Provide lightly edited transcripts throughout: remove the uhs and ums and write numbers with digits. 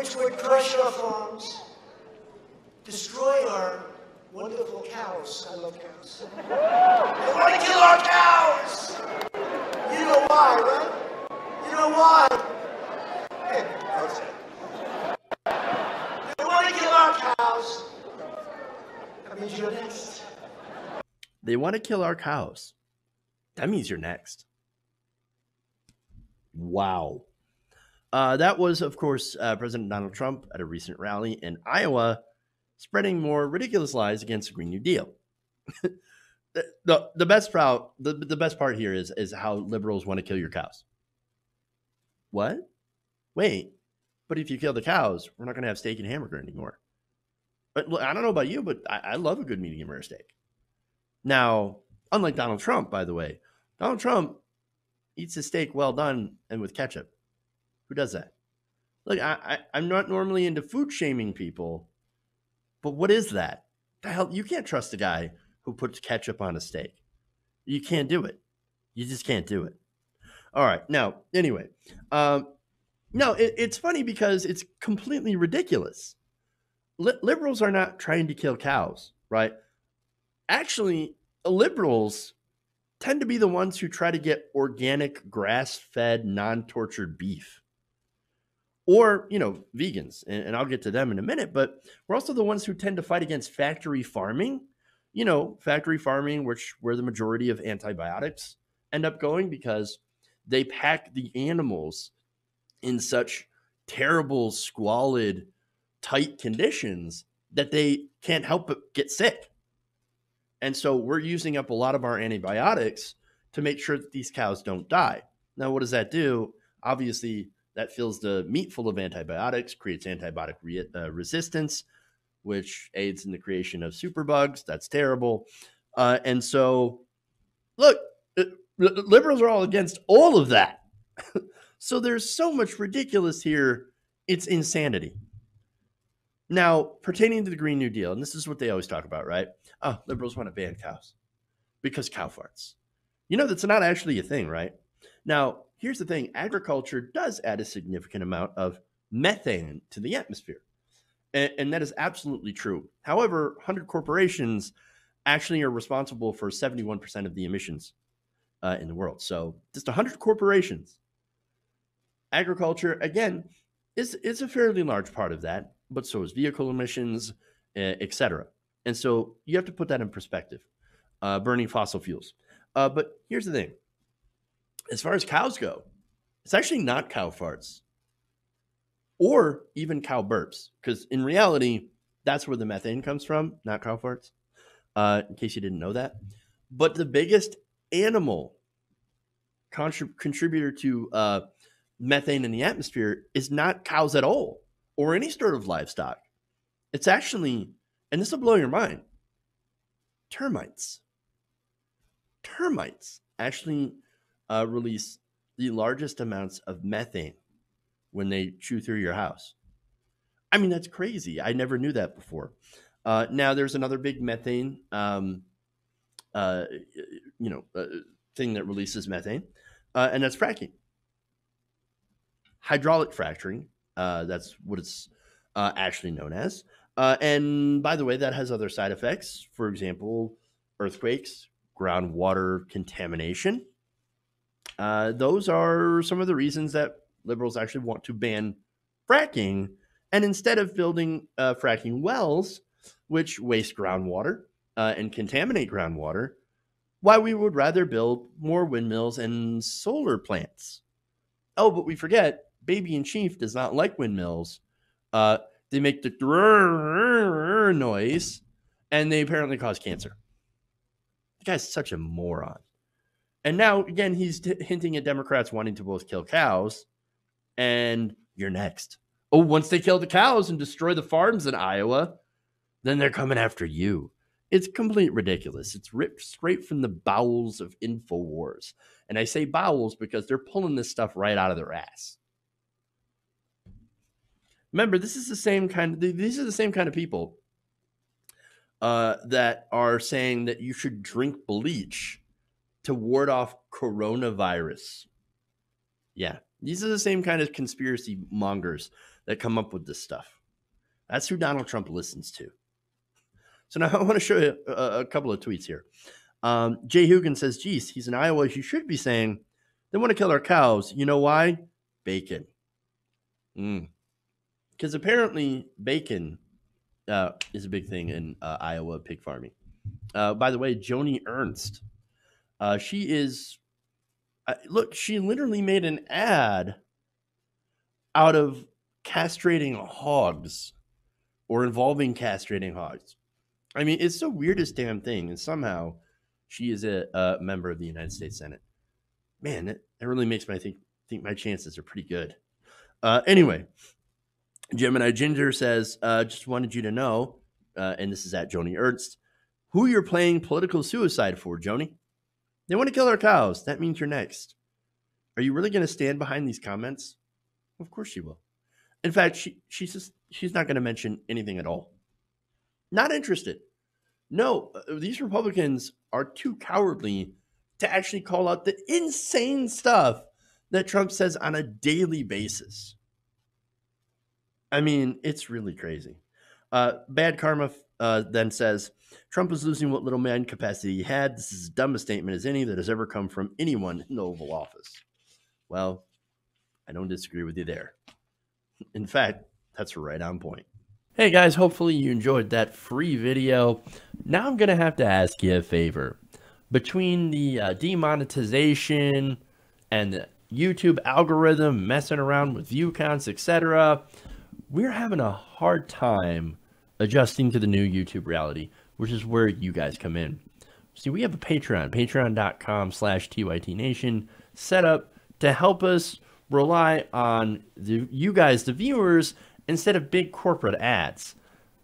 which would crush our farms, destroy our wonderful cows. I love cows. They want to kill our cows! You know why, right? You know why? Hey, they want to kill our cows. That means you're next. They want to kill our cows. That means you're next. Wow. That was, of course, President Donald Trump at a recent rally in Iowa, spreading more ridiculous lies against the Green New Deal. the best part here is how liberals want to kill your cows. What? Wait, but if you kill the cows, we're not going to have steak and hamburger anymore. But look, I don't know about you, but I love a good medium rare steak. Now, unlike Donald Trump, by the way, Donald Trump eats his steak well done and with ketchup. Who does that? Look, I'm not normally into food shaming people, but what is that? The hell, you can't trust a guy who puts ketchup on a steak. You can't do it. You just can't do it. All right. Now, anyway, it's funny because it's completely ridiculous. Liberals are not trying to kill cows, right? Actually, liberals tend to be the ones who try to get organic, grass-fed, non-tortured beef. Or, vegans, and I'll get to them in a minute, but we're also the ones who tend to fight against factory farming. Factory farming, where the majority of antibiotics end up going because they pack the animals in such terrible, squalid, tight conditions that they can't help but get sick. And so we're using up a lot of our antibiotics to make sure that these cows don't die. Now, what does that do? Obviously, that fills the meat full of antibiotics, creates antibiotic resistance, which aids in the creation of superbugs. That's terrible. And so, look, liberals are all against all of that. So there's so much ridiculous here. It's insanity. Now, pertaining to the Green New Deal, and this is what they always talk about, right? Oh, liberals want to ban cows because cow farts. That's not actually a thing, right? Now, here's the thing. Agriculture does add a significant amount of methane to the atmosphere. And that is absolutely true. However, 100 corporations actually are responsible for 71% of the emissions in the world. So just 100 corporations. Agriculture, again, is a fairly large part of that, but so is vehicle emissions, etc. And so you have to put that in perspective, burning fossil fuels. But here's the thing. As far as cows go, it's actually not cow farts or even cow burps, because in reality, that's where the methane comes from, not cow farts, in case you didn't know that. But the biggest animal contributor to methane in the atmosphere is not cows at all or any sort of livestock. It's actually, and this will blow your mind, termites. Termites actually release the largest amounts of methane when they chew through your house. I mean, that's crazy. I never knew that before. Now, there's another big methane thing that releases methane, and that's fracking. Hydraulic fracturing, that's what it's actually known as. And by the way, that has other side effects. For example, earthquakes, groundwater contamination. Those are some of the reasons that liberals actually want to ban fracking. And instead of building fracking wells, which waste groundwater and contaminate groundwater, why we would rather build more windmills and solar plants. Oh, but we forget, Baby in Chief does not like windmills. They make the noise, and they apparently cause cancer. The guy's such a moron. And now, again, he's hinting at Democrats wanting to both kill cows, and you're next. Oh, once they kill the cows and destroy the farms in Iowa, then they're coming after you. It's complete ridiculous. It's ripped straight from the bowels of InfoWars. And I say bowels because they're pulling this stuff right out of their ass. Remember, these are the same kind of people that are saying that you should drink bleach to ward off coronavirus. Yeah, these are the same kind of conspiracy mongers that come up with this stuff. That's who Donald Trump listens to. So now I want to show you a couple of tweets here. Jay Hugan says, geez, he's in Iowa. He should be saying, they want to kill our cows. You know why? Bacon. Because apparently bacon is a big thing in Iowa pig farming. By the way, Joni Ernst, she is, look, she literally made an ad out of castrating hogs or involving castrating hogs. I mean, it's the weirdest damn thing. And somehow she is a member of the United States Senate. Man, it really makes me think my chances are pretty good. Anyway, Gemini Ginger says, just wanted you to know, and this is at Joni Ernst, who you're playing political suicide for, Joni. They want to kill our cows. That means you're next. Are you really going to stand behind these comments? Of course she will. In fact, she's not going to mention anything at all. Not interested. No, these Republicans are too cowardly to actually call out the insane stuff that Trump says on a daily basis. I mean, it's really crazy. Bad Karma then says, Trump is losing what little man capacity he had. This is as dumb a statement as any that has ever come from anyone in the Oval Office. Well, I don't disagree with you there. In fact, that's right on point. Hey guys, hopefully you enjoyed that free video. Now I'm going to have to ask you a favor. Between the demonetization and the YouTube algorithm messing around with view counts, etc., we're having a hard time adjusting to the new YouTube reality, which is where you guys come in. See, we have a Patreon, patreon.com/TYTNation, set up to help us rely on you guys, the viewers, instead of big corporate ads.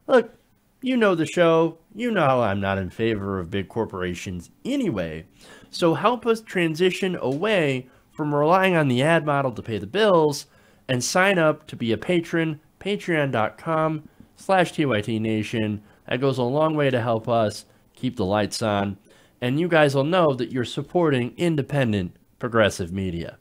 Look, you know the show. You know I'm not in favor of big corporations anyway. So help us transition away from relying on the ad model to pay the bills and sign up to be a patron, patreon.com/TYTNation. That goes a long way to help us keep the lights on. And you guys will know that you're supporting independent progressive media.